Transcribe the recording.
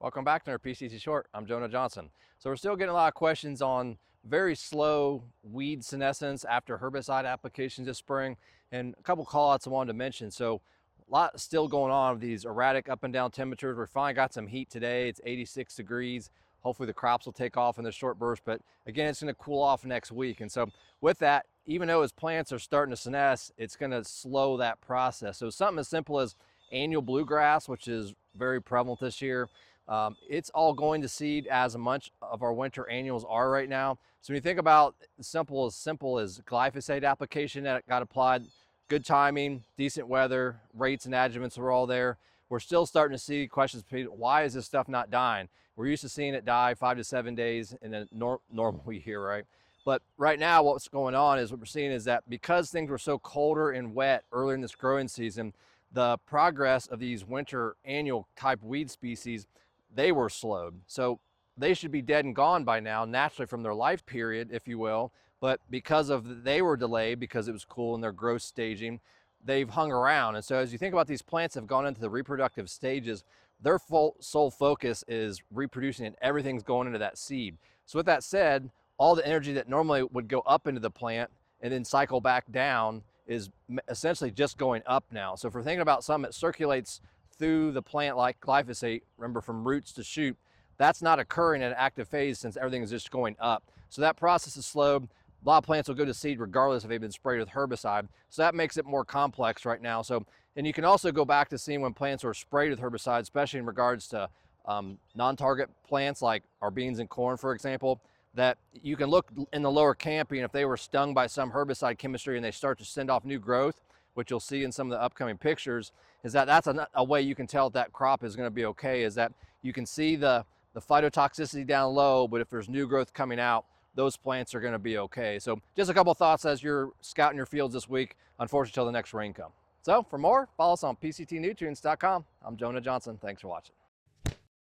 Welcome back to our PCT Short. I'm Jonah Johnson. So we're still getting a lot of questions on very slow weed senescence after herbicide applications this spring, and a couple call outs I wanted to mention. So a lot still going on with these erratic up and down temperatures. We finally got some heat today. It's 86 degrees. Hopefully the crops will take off in the short burst, but again, it's going to cool off next week. And so with that, even though his plants are starting to senesce, it's going to slow that process. So something as simple as annual bluegrass, which is very prevalent this year, it's all going to seed as much of our winter annuals are right now. So when you think about simple as glyphosate application that got applied, good timing, decent weather, rates and adjuvants were all there. We're still starting to see questions, why is this stuff not dying? We're used to seeing it die 5 to 7 days in a normal year, right? But right now what's going on is what we're seeing is that because things were so colder and wet earlier in this growing season, the progress of these winter annual type weed species, they were slowed. So they should be dead and gone by now, naturally from their life period, if you will. But because they were delayed because it was cool in their growth staging, they've hung around. And so as you think about these plants have gone into the reproductive stages, their sole focus is reproducing and everything's going into that seed. So with that said, all the energy that normally would go up into the plant and then cycle back down is essentially just going up now. So if we're thinking about something that circulates through the plant like glyphosate, remember from roots to shoot, that's not occurring in an active phase since everything is just going up. So that process is slowed. A lot of plants will go to seed regardless if they've been sprayed with herbicide. So that makes it more complex right now. So, and you can also go back to seeing when plants are sprayed with herbicide, especially in regards to non-target plants like our beans and corn, for example, that you can look in the lower canopy, and if they were stung by some herbicide chemistry and they start to send off new growth, which you'll see in some of the upcoming pictures, is that's a way you can tell that crop is going to be okay, is that you can see the phytotoxicity down low, but if there's new growth coming out, those plants are going to be okay. So just a couple thoughts as you're scouting your fields this week, unfortunately, till the next rain comes. So for more, follow us on PCTnutrients.com. I'm Jonah Johnson. Thanks for watching.